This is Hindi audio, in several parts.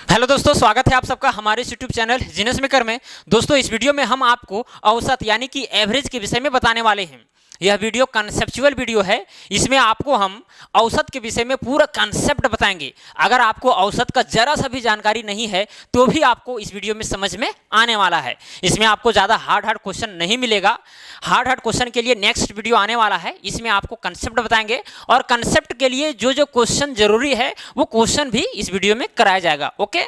हेलो दोस्तों, स्वागत है आप सबका हमारे यूट्यूब चैनल जीनियस मेकर में। दोस्तों, इस वीडियो में हम आपको औसत यानी कि एवरेज के विषय में बताने वाले हैं। यह वीडियो कंसेप्चुअल वीडियो है। इसमें आपको हम औसत के विषय में पूरा कंसेप्ट बताएंगे। अगर आपको औसत का जरा सा भी जानकारी नहीं है तो भी आपको इस वीडियो में समझ में आने वाला है। इसमें आपको ज़्यादा हार्ड क्वेश्चन नहीं मिलेगा। हार्ड क्वेश्चन के लिए नेक्स्ट वीडियो आने वाला है। इसमें आपको कंसेप्ट बताएंगे और कंसेप्ट के लिए जो जो क्वेश्चन जरूरी है वो क्वेश्चन भी इस वीडियो में कराया जाएगा। ओके,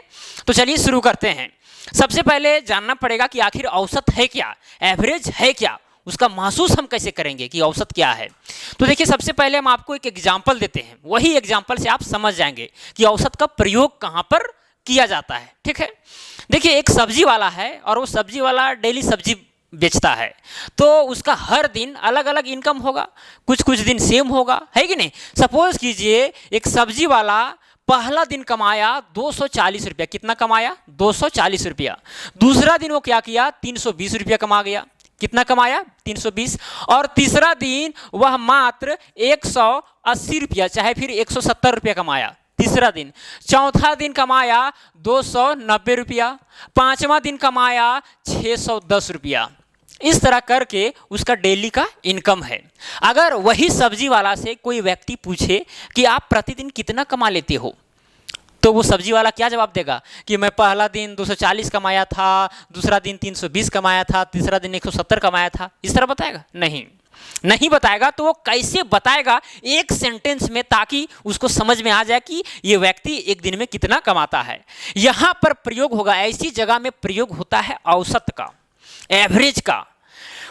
तो चलिए शुरू करते हैं। सबसे पहले जानना पड़ेगा कि आखिर औसत है क्या, एवरेज है क्या, उसका महसूस हम कैसे करेंगे कि औसत क्या है। तो देखिए, सबसे पहले हम आपको एक एग्जाम्पल देते हैं। वही एग्जाम्पल से आप समझ जाएंगे कि औसत का प्रयोग कहाँ पर किया जाता है। ठीक है, देखिए, एक सब्जी वाला है और वो सब्जी वाला डेली सब्जी बेचता है, तो उसका हर दिन अलग अलग इनकम होगा। कुछ कुछ दिन सेम होगा, है कि नहीं। सपोज कीजिए एक सब्जी वाला पहला दिन कमाया 240 रुपया। कितना कमाया? 240 रुपया। दूसरा दिन वो क्या किया? 320 रुपया कमा गया। कितना कमाया? 320। और तीसरा दिन वह मात्र 180 रुपया चाहे फिर 170 रुपया कमाया तीसरा दिन। चौथा दिन कमाया 290 रुपया। पांचवा दिन कमाया 610 रुपया। इस तरह करके उसका डेली का इनकम है। अगर वही सब्जी वाला से कोई व्यक्ति पूछे कि आप प्रतिदिन कितना कमा लेते हो, तो वो सब्जी वाला क्या जवाब देगा कि मैं पहला दिन 240 कमाया था, दूसरा दिन 320 कमाया था, तीसरा दिन 170 कमाया था। इस तरह बताएगा? नहीं बताएगा। तो वो कैसे बताएगा? एक सेंटेंस में, ताकि उसको समझ में आ जाए कि ये व्यक्ति एक दिन में कितना कमाता है। यहां पर प्रयोग होगा, ऐसी जगह में प्रयोग होता है औसत का, एवरेज का।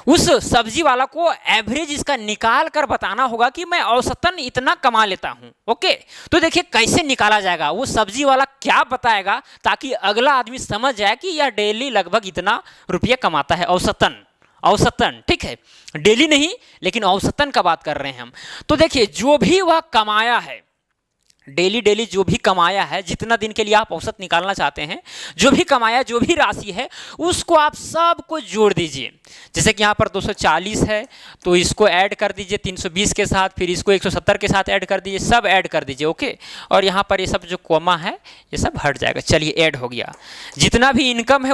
उस सब्जी वाला को एवरेज इसका निकाल कर बताना होगा कि मैं औसतन इतना कमा लेता हूं। ओके, तो देखिए कैसे निकाला जाएगा। वो सब्जी वाला क्या बताएगा ताकि अगला आदमी समझ जाए कि यह डेली लगभग इतना रुपया कमाता है, औसतन। ठीक है, डेली नहीं लेकिन औसतन का बात कर रहे हैं हम। तो देखिए, जो भी वह कमाया है, डेली जो भी कमाया है, जितना दिन के लिए आप औसत निकालना चाहते हैं, जो भी कमाया, जो भी राशि है, उसको आप सब को जोड़ दीजिए। जैसे कि यहाँ पर 240 है तो इसको ऐड कर दीजिए 320 के साथ, फिर इसको 170 के साथ ऐड कर दीजिए, सब ऐड कर दीजिए। ओके, और यहाँ पर ये सब जो कोमा है ये सब हट जाएगा। चलिए, ऐड हो गया। जितना भी इनकम है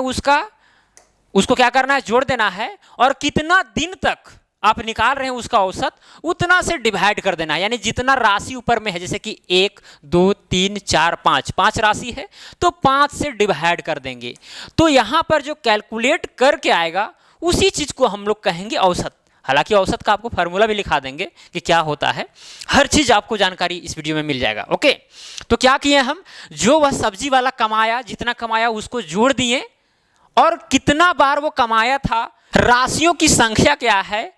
उसको क्या करना है? जोड़ देना है। और कितना दिन तक आप निकाल रहे हैं उसका औसत, उतना से डिवाइड कर देना है। यानी जितना राशि ऊपर में है, जैसे कि 1 2 3 4 5 राशि है तो 5 से डिवाइड कर देंगे। तो यहां पर जो कैलकुलेट करके आएगा उसी चीज को हम लोग कहेंगे औसत। हालांकि औसत का आपको फार्मूला भी लिखा देंगे कि क्या होता है। हर चीज आपको जानकारी इस वीडियो में मिल जाएगा। ओके, तो क्या किए हम? जो वह सब्जी वाला कमाया, जितना कमाया उसको जोड़ दिए, और कितना बार वो कमाया था, राशियों की संख्या क्या है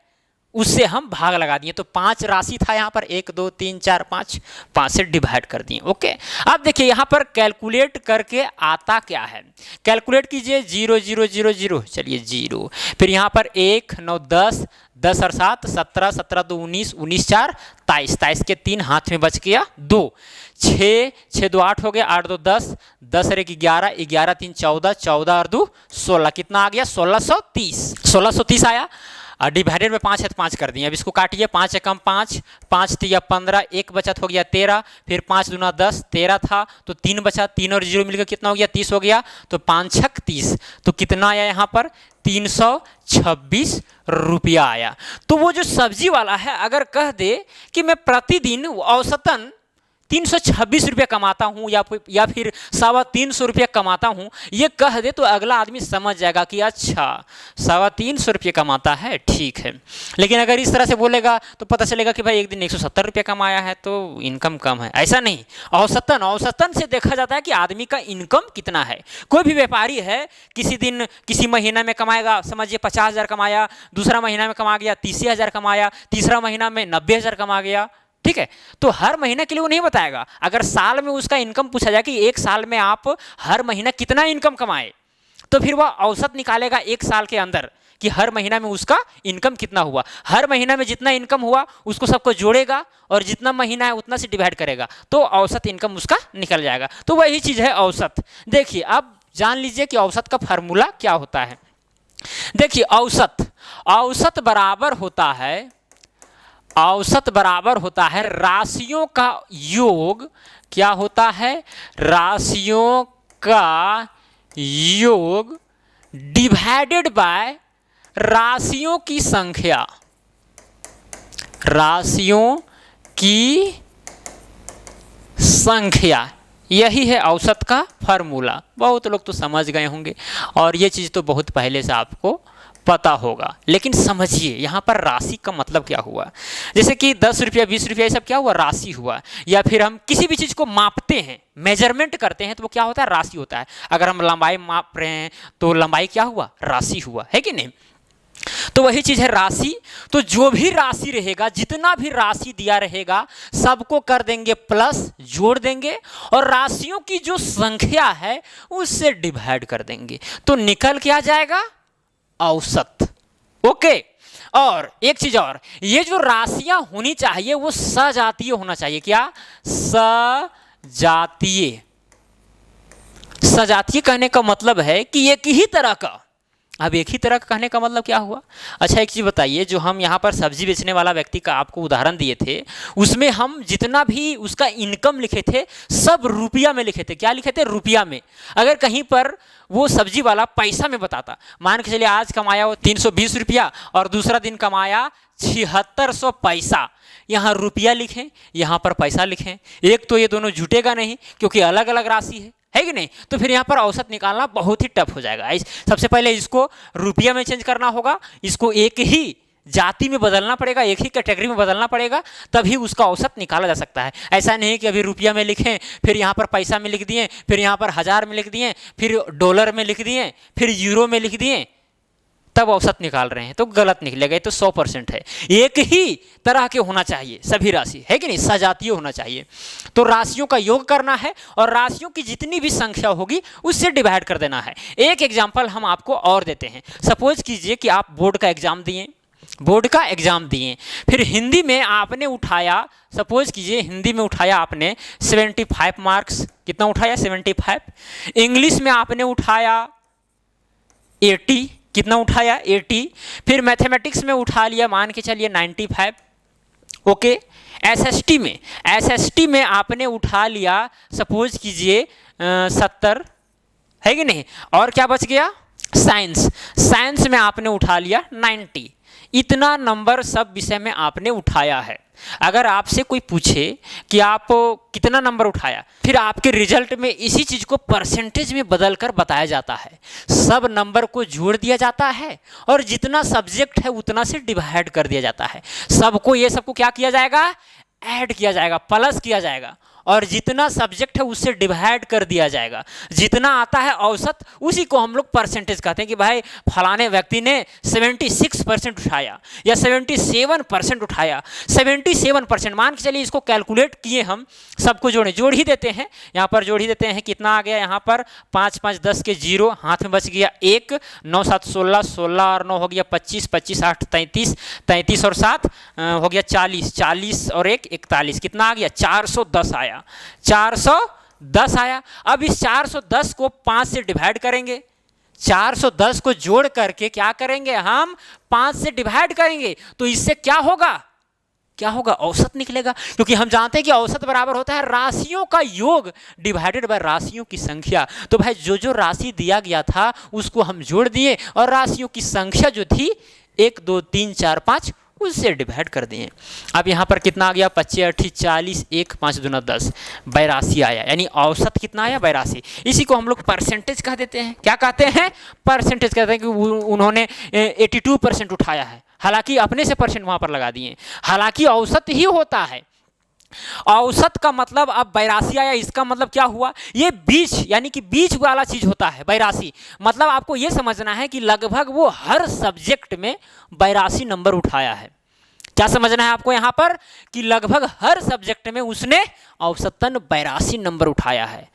उससे हम भाग लगा दिए। तो 5 राशि था यहाँ पर, 1 2 3 4 5 से डिवाइड कर दिए। ओके, अब देखिए यहाँ पर कैलकुलेट करके आता क्या है। कैलकुलेट कीजिए, 0 0 0 0, चलिए 0, फिर यहाँ पर 1 9 10 10 और 7 17 17 2 19 19 4 23 23 के 3 हाथ में बच गया 2, 6 6 2 8 हो गया, 8 2 10 10 और 1 11 11 3 14 14 और 2 16। कितना आ गया? 1630 आया। डिवाइडेड में 5 है तो 5 कर दिए। अब इसको काटिए, 5 एकम 5, 5 3 15, 1 बचत हो गया 13, फिर 5 दूना 10, 13 था तो 3 बचा, 3 और 0 मिलकर कितना हो गया? 30 हो गया। तो 5 छक 30, तो कितना आया यहाँ पर? 326 रुपया आया। तो वो जो सब्जी वाला है अगर कह दे कि मैं प्रतिदिन औसतन 326 रुपया कमाता हूँ या फिर 325 रुपया कमाता हूँ, ये कह दे, तो अगला आदमी समझ जाएगा कि अच्छा 325 रुपये कमाता है, ठीक है। लेकिन अगर इस तरह से बोलेगा तो पता चलेगा कि भाई एक दिन 170 रुपया कमाया है तो इनकम कम है। ऐसा नहीं, औसतन से देखा जाता है कि आदमी का इनकम कितना है। कोई भी व्यापारी है, किसी दिन किसी महीना में कमाएगा, समझिए 50,000 कमाया, दूसरा महीना में कमा गया 30,000 कमाया, तीसरा महीना में 90,000 कमा गया। ठीक है, तो हर महीना के लिए वो नहीं बताएगा। अगर साल में उसका इनकम पूछा जाए कि एक साल में आप हर महीना कितना इनकम कमाए, तो फिर वह औसत निकालेगा एक साल के अंदर कि हर महीना में उसका इनकम कितना हुआ। हर महीना में जितना इनकम हुआ उसको सबको जोड़ेगा और जितना महीना है उतना से डिवाइड करेगा, तो औसत इनकम उसका निकल जाएगा। तो वही चीज है औसत। देखिए, अब जान लीजिए कि औसत का फार्मूला क्या होता है। देखिए, औसत बराबर होता है राशियों का योग। क्या होता है? राशियों का योग डिवाइडेड बाय राशियों की संख्या, राशियों की संख्या, यही है औसत का फार्मूला। बहुत लोग तो समझ गए होंगे और ये चीज़ तो बहुत पहले से आपको पता होगा, लेकिन समझिए यहाँ पर राशि का मतलब क्या हुआ। जैसे कि 10 रुपया 20 रुपया ये सब क्या हुआ, राशि हुआ। या फिर हम किसी भी चीज़ को मापते हैं, मेजरमेंट करते हैं, तो वो क्या होता है, राशि होता है। अगर हम लंबाई माप रहे हैं तो लंबाई क्या हुआ, राशि हुआ, है कि नहीं। तो वही चीज़ है राशि। तो जो भी राशि रहेगा, जितना भी राशि दिया रहेगा, सबको कर देंगे प्लस, जोड़ देंगे, और राशियों की जो संख्या है उससे डिवाइड कर देंगे, तो निकल के आ जाएगा औसत। ओके। और एक चीज और, ये जो राशियां होनी चाहिए वो सजातीय होना चाहिए। क्या, सजातीय। सजातीय कहने का मतलब है कि एक ही तरह का। अब एक ही तरह का कहने का मतलब क्या हुआ। अच्छा एक चीज़ बताइए, जो हम यहाँ पर सब्जी बेचने वाला व्यक्ति का आपको उदाहरण दिए थे, उसमें हम जितना भी उसका इनकम लिखे थे सब रुपया में लिखे थे। क्या लिखे थे, रुपया में। अगर कहीं पर वो सब्जी वाला पैसा में बताता, मान के चलिए आज कमाया वो 320 रुपया और दूसरा दिन कमाया 7600 पैसा, यहाँ रुपया लिखें, यहाँ पर पैसा लिखें, एक तो ये दोनों जुटेगा नहीं क्योंकि अलग अलग राशि है कि नहीं। तो फिर यहाँ पर औसत निकालना बहुत ही टफ हो जाएगा। सबसे पहले इसको रुपया में चेंज करना होगा, इसको एक ही जाति में बदलना पड़ेगा, एक ही कैटेगरी में बदलना पड़ेगा, तभी उसका औसत निकाला जा सकता है। ऐसा नहीं कि अभी रुपया में लिखें, फिर यहाँ पर पैसा में लिख दिए, फिर यहाँ पर हज़ार में लिख दिए, फिर डॉलर में लिख दिए, फिर यूरो में लिख दिए, तब औसत निकाल रहे हैं तो गलत निकलेगा। ये तो 100% है। एक ही तरह के होना चाहिए सभी राशि, है कि नहीं, सजातीय होना चाहिए। तो राशियों का योग करना है और राशियों की जितनी भी संख्या होगी उससे डिवाइड कर देना है। एक एग्जाम्पल हम आपको और देते हैं। सपोज कीजिए कि आप बोर्ड का एग्जाम दिए, फिर हिंदी में आपने उठाया, सपोज कीजिए हिंदी में उठाया आपने 75 मार्क्स। कितना उठाया, 75। इंग्लिश में आपने उठाया 80। कितना उठाया, 80। फिर मैथमेटिक्स में उठा लिया मान के चलिए 95। ओके। एसएसटी में आपने उठा लिया सपोज कीजिए 70, है कि नहीं। और क्या बच गया, साइंस में आपने उठा लिया 90। इतना नंबर सब विषय में आपने उठाया है। अगर आपसे कोई पूछे कि आप कितना नंबर उठाया, फिर आपके रिजल्ट में इसी चीज़ को परसेंटेज में बदलकर बताया जाता है। सब नंबर को जोड़ दिया जाता है और जितना सब्जेक्ट है उतना से डिवाइड कर दिया जाता है। सबको क्या किया जाएगा, ऐड किया जाएगा, प्लस किया जाएगा, और जितना सब्जेक्ट है उससे डिवाइड कर दिया जाएगा। जितना आता है औसत, उसी को हम लोग परसेंटेज कहते हैं कि भाई फलाने व्यक्ति ने 76% उठाया या 77% उठाया। 77% मान के चलिए, इसको कैलकुलेट किए हम, सबको जोड़ ही देते हैं। यहाँ पर जोड़ ही देते हैं, कितना आ गया, यहाँ पर 5 5 10 के 0, हाथ में बच गया 1, 9 7 16, 16 और 9 हो गया 25, 25 8 33, 33 और 7 हो गया 40, 40 और 1 41। कितना आ गया, 410 आया, 410 आया। अब इस 410 को 5 से डिवाइड करेंगे, 410 को जोड़ करके क्या करेंगे, हम 5 से डिवाइड करेंगे, तो इससे क्या होगा, औसत निकलेगा। क्योंकि हम जानते हैं कि औसत बराबर होता है राशियों का योग डिवाइडेड बाय राशियों की संख्या। तो भाई जो राशि दिया गया था उसको हम जोड़ दिए और राशियों की संख्या जो थी 1 2 3 4 5 उससे डिवाइड कर दिए। अब यहाँ पर कितना आ गया, 25 8 40, 1 5 दूना 10, 82 आया। यानी औसत कितना आया, 82। इसी को हम लोग परसेंटेज कह देते हैं। क्या कहते हैं, परसेंटेज कहते हैं कि उन्होंने 82% उठाया है, हालांकि अपने से परसेंट वहाँ पर लगा दिए, हालांकि औसत ही होता है। औसत का मतलब अब 82 आया, इसका मतलब क्या हुआ, ये बीच यानी कि बीच वाला चीज होता है 82। मतलब आपको ये समझना है कि लगभग वो हर सब्जेक्ट में 82 नंबर उठाया है। क्या समझना है आपको यहाँ पर, कि लगभग हर सब्जेक्ट में उसने औसतन 82 नंबर उठाया है।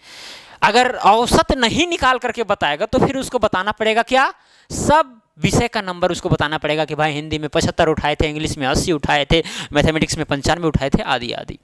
अगर औसत नहीं निकाल करके बताएगा तो फिर उसको बताना पड़ेगा क्या, सब विषय का नंबर उसको बताना पड़ेगा कि भाई हिंदी में 75 उठाए थे, इंग्लिश में 80 उठाए थे, मैथमेटिक्स में 95 उठाए थे, आदि आदि,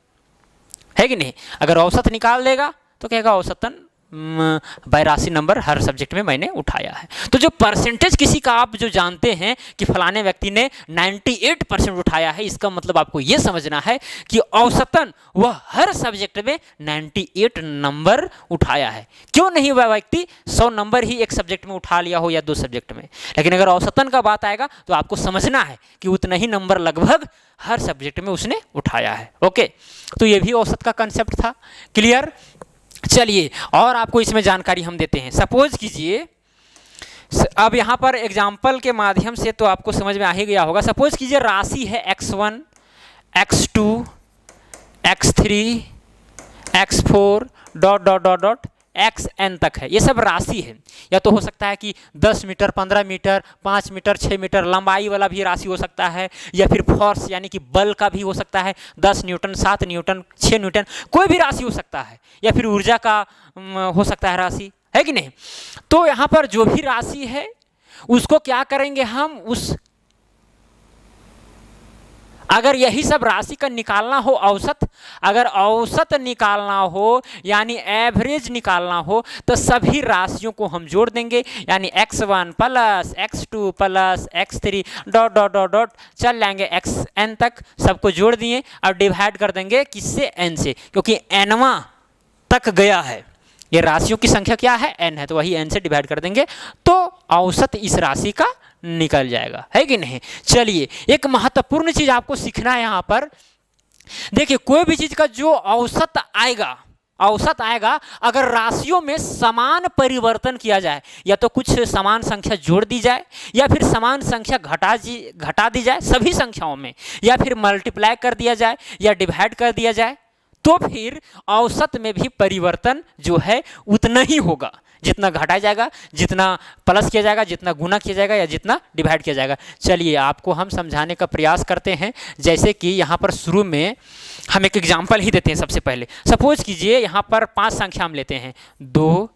है कि नहीं। अगर औसत निकाल देगा तो कहेगा औसतन 82 नंबर हर सब्जेक्ट में मैंने उठाया है। तो जो परसेंटेज किसी का आप जो जानते हैं कि फलाने व्यक्ति ने 98% उठाया है, इसका मतलब आपको ये समझना है कि औसतन वह हर सब्जेक्ट में 98 नंबर उठाया है। क्यों नहीं वह व्यक्ति 100 नंबर ही एक सब्जेक्ट में उठा लिया हो या 2 सब्जेक्ट में, लेकिन अगर औसतन का बात आएगा तो आपको समझना है कि उतना ही नंबर लगभग हर सब्जेक्ट में उसने उठाया है। ओके, तो ये भी औसत का कंसेप्ट था। क्लियर? चलिए और आपको इसमें जानकारी हम देते हैं। सपोज कीजिए, अब यहाँ पर एग्जाम्पल के माध्यम से तो आपको समझ में आ ही गया होगा। सपोज कीजिए राशि है x1, x2, x3, x4 dot dot dot dot xn तक है। ये सब राशि है। या तो हो सकता है कि 10 मीटर, 15 मीटर, 5 मीटर, 6 मीटर लंबाई वाला भी राशि हो सकता है, या फिर फोर्स यानी कि बल का भी हो सकता है, 10 न्यूटन, 7 न्यूटन, 6 न्यूटन, कोई भी राशि हो सकता है, या फिर ऊर्जा का हो सकता है राशि, है कि नहीं। तो यहाँ पर जो भी राशि है उसको क्या करेंगे हम, उस अगर यही सब राशि का निकालना हो औसत, अगर औसत निकालना हो यानी एवरेज निकालना हो तो सभी राशियों को हम जोड़ देंगे, यानी x1 plus x2 plus x3 dot dot dot dot चल जाएंगे xn तक, सबको जोड़ दिए और डिवाइड कर देंगे किससे, n से, क्योंकि nवां तक गया है। ये राशियों की संख्या क्या है, n है, तो वही n से डिवाइड कर देंगे तो औसत इस राशि का निकल जाएगा, है कि नहीं। चलिए एक महत्वपूर्ण चीज आपको सीखना है यहाँ पर। देखिए कोई भी चीज का जो औसत आएगा अगर राशियों में समान परिवर्तन किया जाए, या तो कुछ समान संख्या जोड़ दी जाए या फिर समान संख्या घटा दी जाए सभी संख्याओं में, या फिर मल्टीप्लाई कर दिया जाए या डिवाइड कर दिया जाए, तो फिर औसत में भी परिवर्तन जो है उतना ही होगा, जितना घटाया जाएगा, जितना प्लस किया जाएगा, जितना गुना किया जाएगा या जितना डिवाइड किया जाएगा। चलिए आपको हम समझाने का प्रयास करते हैं। जैसे कि यहाँ पर शुरू में हम एक एग्जाम्पल ही देते हैं। सबसे पहले सपोज कीजिए यहाँ पर 5 संख्या हम लेते हैं, 2,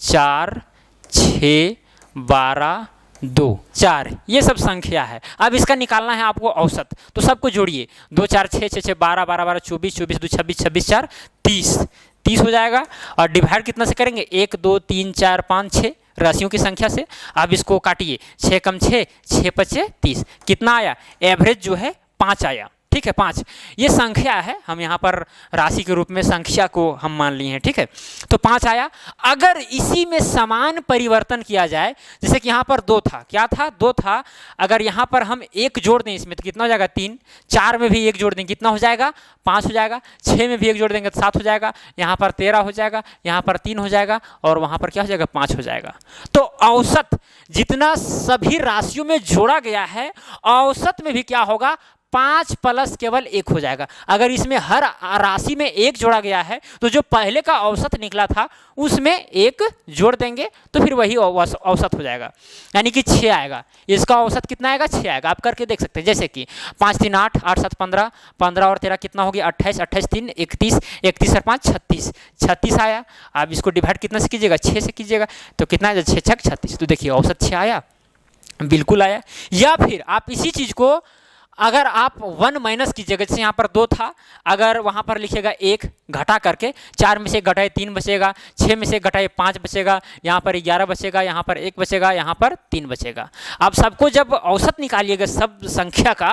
4, 6, 12, 2, 4, ये सब संख्या है। अब इसका निकालना है आपको औसत, तो सबको जोड़िए, 2, 4, 6, 6, 6, 12, 12, 12, 24, 24, 2, 26, 26, 4, 30, 30 हो जाएगा। और डिवाइड कितना से करेंगे, 1, 2, 3, 4, 5, 6 राशियों की संख्या से। अब इसको काटिए, 6 कम 6, 6 पचे 30, कितना आया, एवरेज जो है 5 आया। ठीक है, 5 ये संख्या है, हम यहाँ पर राशि के रूप में संख्या को हम मान लिए हैं। ठीक है, तो 5 आया। अगर इसी में समान परिवर्तन किया जाए, जैसे कि यहाँ पर 2 था, क्या था, 2 था, अगर यहाँ पर हम 1 जोड़ दें इसमें तो कितना हो जाएगा, 3, 4 में भी 1 जोड़ दें कितना हो जाएगा, 5 हो जाएगा, 6 में भी 1 जोड़ देंगे तो 7 हो जाएगा, यहाँ पर 13 हो जाएगा, यहाँ पर 3 हो जाएगा और वहाँ पर क्या हो जाएगा, 5 हो जाएगा। तो औसत जितना सभी राशियों में जोड़ा गया है, औसत में भी क्या होगा, 5 प्लस केवल 1 हो जाएगा। अगर इसमें हर राशि में 1 जोड़ा गया है तो जो पहले का औसत निकला था उसमें 1 जोड़ देंगे तो फिर वही औसत हो जाएगा, यानी कि 6 आएगा। इसका औसत कितना आएगा, 6 आएगा। आप करके देख सकते हैं, जैसे कि 5 3 8, 8 7 15, 15 और 13 कितना हो गया, 28, 28 3 31, 31 और 5 36, 36 आया। आप इसको डिवाइड कितना से कीजिएगा, 6 से कीजिएगा तो कितना आएगा, 6 6 36, तो देखिए औसत 6 आया, बिल्कुल आया। या फिर आप इसी चीज़ को अगर आप 1 माइनस कीजिएगा, जैसे यहाँ पर 2 था, अगर वहाँ पर लिखिएगा 1 घटा करके, 4 में से घटाए 3 बचेगा, 6 में से घटाए 5 बचेगा, यहाँ पर 11 बचेगा, यहाँ पर 1 बचेगा, यहाँ पर 3 बचेगा। आप सबको जब औसत निकालिएगा सब संख्या का,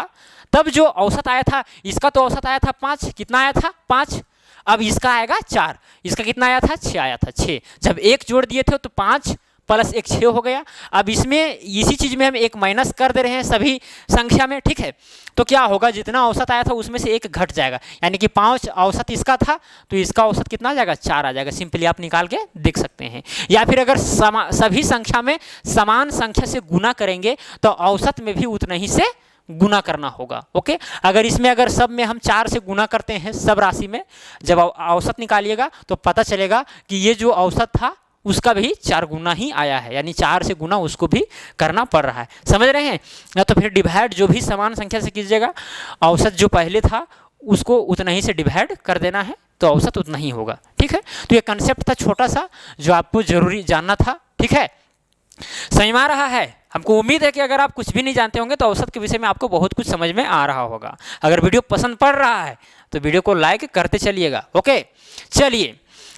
तब जो औसत आया था, इसका तो औसत आया था 5, कितना आया था, 5। अब इसका आएगा 4, इसका कितना आया था, 6 आया था, 6। जब 1 जोड़ दिए थे तो 5 प्लस 1 6 हो गया। अब इसमें इसी चीज़ में हम 1 माइनस कर दे रहे हैं सभी संख्या में। ठीक है, तो क्या होगा, जितना औसत आया था उसमें से 1 घट जाएगा, यानी कि 5 औसत इसका था तो इसका औसत कितना आ जाएगा, 4 आ जाएगा। सिंपली आप निकाल के देख सकते हैं। या फिर अगर सभी संख्या में समान संख्या से गुना करेंगे तो औसत में भी उतना ही से गुना करना होगा। ओके, अगर इसमें अगर सब में हम 4 से गुना करते हैं, सब राशि में जब औसत निकालिएगा तो पता चलेगा कि ये जो औसत था उसका भी 4 गुना ही आया है, यानी 4 से गुना उसको भी करना पड़ रहा है। समझ रहे हैं ना। तो फिर डिवाइड जो भी समान संख्या से कीजिएगा, औसत जो पहले था उसको उतना ही से डिवाइड कर देना है तो औसत उतना ही होगा। ठीक है, तो ये कंसेप्ट था छोटा सा जो आपको जरूरी जानना था। ठीक है, समझ में आ रहा है। हमको उम्मीद है कि अगर आप कुछ भी नहीं जानते होंगे तो औसत के विषय में आपको बहुत कुछ समझ में आ रहा होगा। अगर वीडियो पसंद पड़ रहा है तो वीडियो को लाइक करते चलिएगा। ओके, चलिए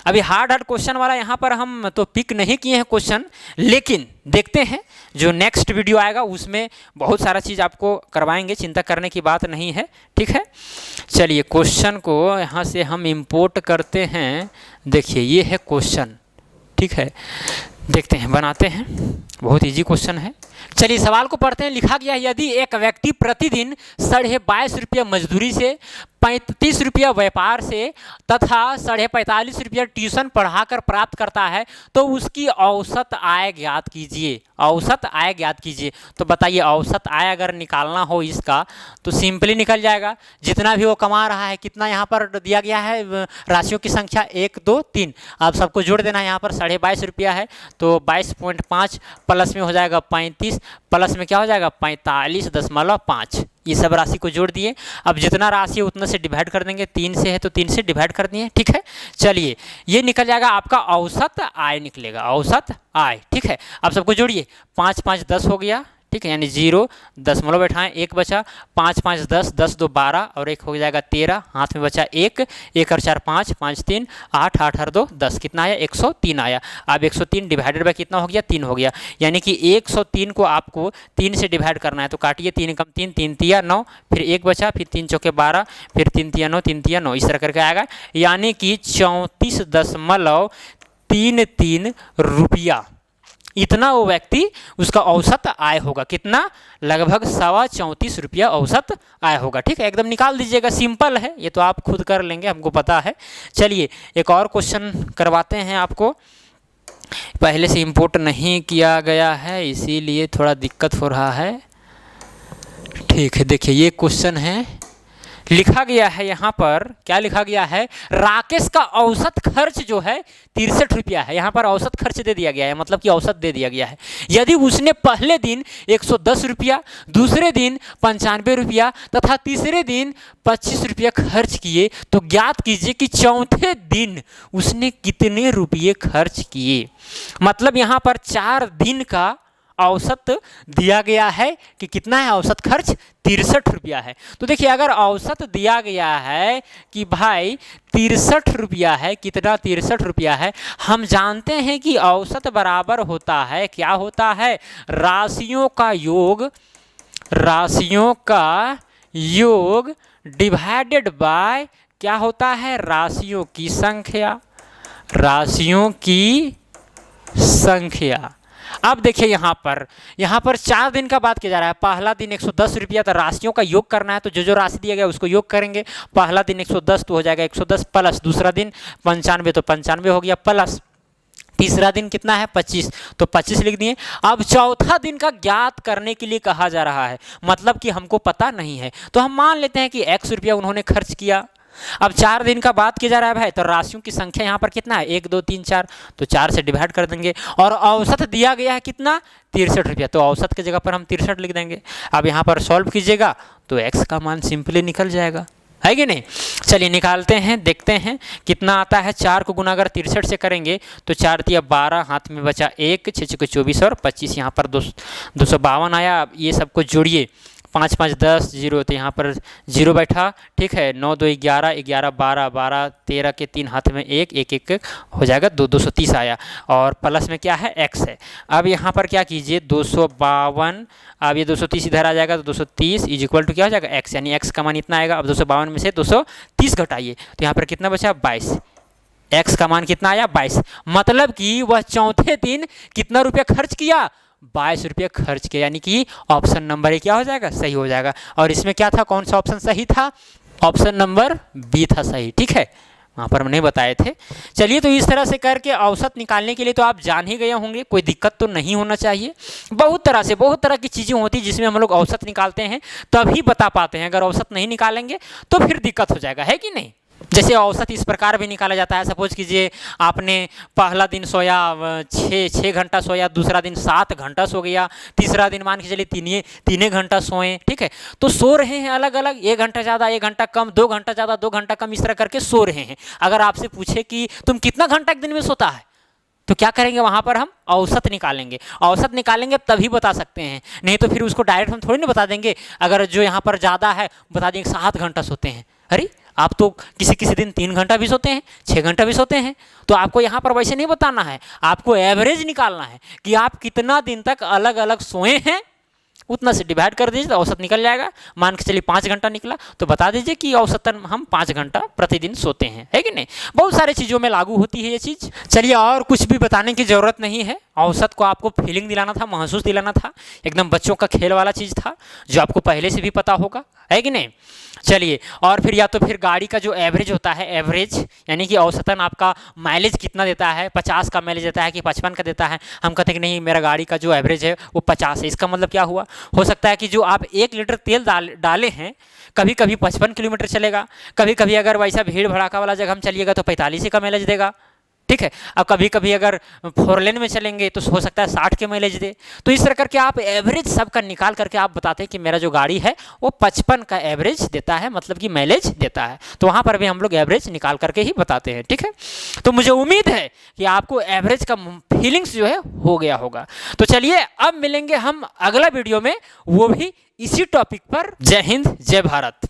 अभी हार्ड क्वेश्चन वाला यहाँ पर हम तो पिक नहीं किए हैं क्वेश्चन, लेकिन देखते हैं जो नेक्स्ट वीडियो आएगा उसमें बहुत सारा चीज़ आपको करवाएंगे, चिंता करने की बात नहीं है, ठीक है। चलिए क्वेश्चन को यहाँ से हम इंपोर्ट करते हैं। देखिए ये है क्वेश्चन, ठीक है, देखते हैं, बनाते हैं। बहुत इजी क्वेश्चन है। चलिए सवाल को पढ़ते हैं। लिखा गया है, यदि एक व्यक्ति प्रतिदिन 22.5 रुपये मजदूरी से, 35 रुपया व्यापार से तथा 45.5 रुपया ट्यूशन पढ़ाकर प्राप्त करता है तो उसकी औसत आय ज्ञात कीजिए। औसत आय ज्ञात कीजिए। तो बताइए औसत आय अगर निकालना हो इसका तो सिंपली निकल जाएगा। जितना भी वो कमा रहा है, कितना यहाँ पर दिया गया है राशियों की संख्या 1 2 3, आप सबको जोड़ देना है। यहाँ पर 22.5 रुपया है तो 22.5 प्लस में हो जाएगा 35, प्लस में क्या हो जाएगा 45.5, ये सब राशि को जोड़ दिए। अब जितना राशि है उतना से डिवाइड कर देंगे, 3 से है तो 3 से डिवाइड कर दिए, ठीक है। चलिए ये निकल जाएगा आपका औसत आय निकलेगा, औसत आय, ठीक है। अब सबको जोड़िए, 5 5 10 हो गया, ठीक है, यानी 0 दशमलव बैठाएं, 1 बचा, 5 5 10, 10 2 12 और 1 हो जाएगा 13, हाथ में बचा 1, 1 और 4 5, 5 3 8, 8 और 2 10, कितना आया 103 आया। अब 103 डिवाइडेड बाय कितना हो गया 3 हो गया, यानी कि 103 को आपको 3 से डिवाइड करना है। तो काटिए, 3 कम 3, 3 तिया 9, फिर 1 बचा, फिर 3 चौके 12, फिर 3 तिया 9, 3 तिया 9, इस तरह करके आएगा, यानी कि 34.33 रुपया, इतना वो व्यक्ति उसका औसत आय होगा। कितना? लगभग 34.25 रुपया औसत आय होगा, ठीक है। एकदम निकाल दीजिएगा, सिंपल है ये तो, आप खुद कर लेंगे, हमको पता है। चलिए एक और क्वेश्चन करवाते हैं आपको। पहले से इंपोर्ट नहीं किया गया है इसीलिए थोड़ा दिक्कत हो रहा है, ठीक है। देखिए ये क्वेश्चन है, लिखा गया है यहाँ पर, क्या लिखा गया है, राकेश का औसत खर्च जो है 63 रुपया है। यहाँ पर औसत खर्च दे दिया गया है, मतलब कि औसत दे दिया गया है। यदि उसने पहले दिन 110 रुपया, दूसरे दिन 95 रुपया तथा तीसरे दिन 25 रुपया खर्च किए तो ज्ञात कीजिए कि चौथे दिन उसने कितने रुपये खर्च किए। मतलब यहाँ पर 4 दिन का औसत दिया गया है कि कितना है औसत खर्च 63 रुपया है। तो देखिए अगर औसत दिया गया है कि भाई 63 रुपया है, कितना 63 रुपया है, हम जानते हैं कि औसत बराबर होता है, क्या होता है, राशियों का योग, राशियों का योग डिवाइडेड बाय क्या होता है, राशियों की संख्या, राशियों की संख्या। अब देखिए यहाँ पर 4 दिन का बात किया जा रहा है। पहला दिन 110 रुपया, तो राशियों का योग करना है, तो जो जो राशि दिया गया उसको योग करेंगे। पहला दिन 110 तो हो जाएगा 110 प्लस, दूसरा दिन 95 तो 95 हो गया प्लस, तीसरा दिन कितना है 25 तो 25 लिख दिए। अब चौथा दिन का ज्ञात करने के लिए कहा जा रहा है, मतलब कि हमको पता नहीं है, तो हम मान लेते हैं कि x रुपया उन्होंने खर्च किया। अब 4 दिन का बात किया जा रहा है भाई, तो राशियों की संख्या यहाँ पर कितना है 1 2 3 4, तो 4 से डिवाइड कर देंगे। और औसत दिया गया है कितना 63 रुपया, तो औसत की जगह पर हम 63 लिख देंगे। अब यहाँ पर सॉल्व कीजिएगा तो x का मान सिंपली निकल जाएगा, है कि नहीं। चलिए निकालते हैं, देखते हैं कितना आता है। 4 को गुना अगर 63 से करेंगे तो 4 तिया 12, हाथ में बचा 1, 6 6 24 और 25, यहाँ पर 252 आया। अब ये सबको जोड़िए, 5 5 10 0, तो यहाँ पर 0 बैठा, ठीक है। 9 2 11, 11 12, 12 13 के 3, हाथ में 1 1 1 हो जाएगा 230 आया। और प्लस में क्या है x है। अब यहाँ पर क्या कीजिए 252, अब ये 230 इधर आ जाएगा तो 230 इज इक्वल टू क्या हो जाएगा x, यानी x का मान इतना आएगा। अब 252 में से 230 घटाइए तो यहाँ पर कितना बचा 22, x का मान कितना आया 22, मतलब कि वह चौथे दिन कितना रुपया खर्च किया 22 रुपये खर्च किया, यानी कि ऑप्शन नंबर ए क्या हो जाएगा सही हो जाएगा। और इसमें क्या था, कौन सा ऑप्शन सही था, ऑप्शन नंबर बी था सही, ठीक है, वहाँ पर हम नहीं बताए थे। चलिए तो इस तरह से करके औसत निकालने के लिए तो आप जान ही गए होंगे, कोई दिक्कत तो नहीं होना चाहिए। बहुत तरह की चीज़ें होती जिसमें हम लोग औसत निकालते हैं तभी बता पाते हैं, अगर औसत नहीं निकालेंगे तो फिर दिक्कत हो जाएगा, है कि नहीं। जैसे औसत इस प्रकार भी निकाला जाता है, सपोज कीजिए आपने पहला दिन सोया 6 घंटा सोया, दूसरा दिन 7 घंटा सो गया, तीसरा दिन मान के चलिए 3 घंटा सोए, ठीक है। तो सो रहे हैं अलग अलग, 1 घंटा ज़्यादा 1 घंटा कम, 2 घंटा ज़्यादा 2 घंटा कम, इस तरह करके सो रहे हैं। अगर आपसे पूछे कि तुम कितना घंटा एक दिन में सोता है, तो क्या करेंगे वहाँ पर हम औसत निकालेंगे। औसत निकालेंगे तभी बता सकते हैं, नहीं तो फिर उसको डायरेक्ट हम थोड़ी ना बता देंगे। अगर जो यहाँ पर ज़्यादा है बता देंगे 7 घंटा सोते हैं, अरे आप तो किसी किसी दिन 3 घंटा भी सोते हैं, 6 घंटा भी सोते हैं। तो आपको यहाँ पर वैसे नहीं बताना है, आपको एवरेज निकालना है कि आप कितना दिन तक अलग अलग सोए हैं, उतना से डिवाइड कर दीजिए तो औसत निकल जाएगा। मान के चलिए 5 घंटा निकला तो बता दीजिए कि औसतन हम 5 घंटा प्रतिदिन सोते हैं, है कि नहीं। बहुत सारे चीज़ों में लागू होती है ये चीज़। चलिए और कुछ भी बताने की ज़रूरत नहीं है, औसत को आपको फीलिंग दिलाना था, महसूस दिलाना था, एकदम बच्चों का खेल वाला चीज़ था जो आपको पहले से भी पता होगा, है कि नहीं। चलिए और फिर या तो फिर गाड़ी का जो एवरेज होता है, एवरेज यानी कि औसतन आपका माइलेज कितना देता है, 50 का माइलेज देता है कि 55 का देता है। हम कहते हैं कि नहीं मेरा गाड़ी का जो एवरेज है वो 50 है। इसका मतलब क्या हुआ, हो सकता है कि जो आप 1 लीटर तेल डाले हैं कभी कभी 55 किलोमीटर चलेगा, कभी कभी अगर वैसा भीड़ भड़ाका वाला जगह हम चलिएगा तो 45 का माइलेज देगा, ठीक है। अब कभी कभी अगर 4 लेन में चलेंगे तो हो सकता है 60 के माइलेज दे। तो इस तरह करके आप एवरेज सबका निकाल करके आप बताते हैं कि मेरा जो गाड़ी है वो 55 का एवरेज देता है, मतलब कि माइलेज देता है। तो वहाँ पर भी हम लोग एवरेज निकाल करके ही बताते हैं, ठीक है। तो मुझे उम्मीद है कि आपको एवरेज का फीलिंग्स जो है हो गया होगा। तो चलिए अब मिलेंगे हम अगला वीडियो में, वो भी इसी टॉपिक पर। जय हिंद, जय भारत।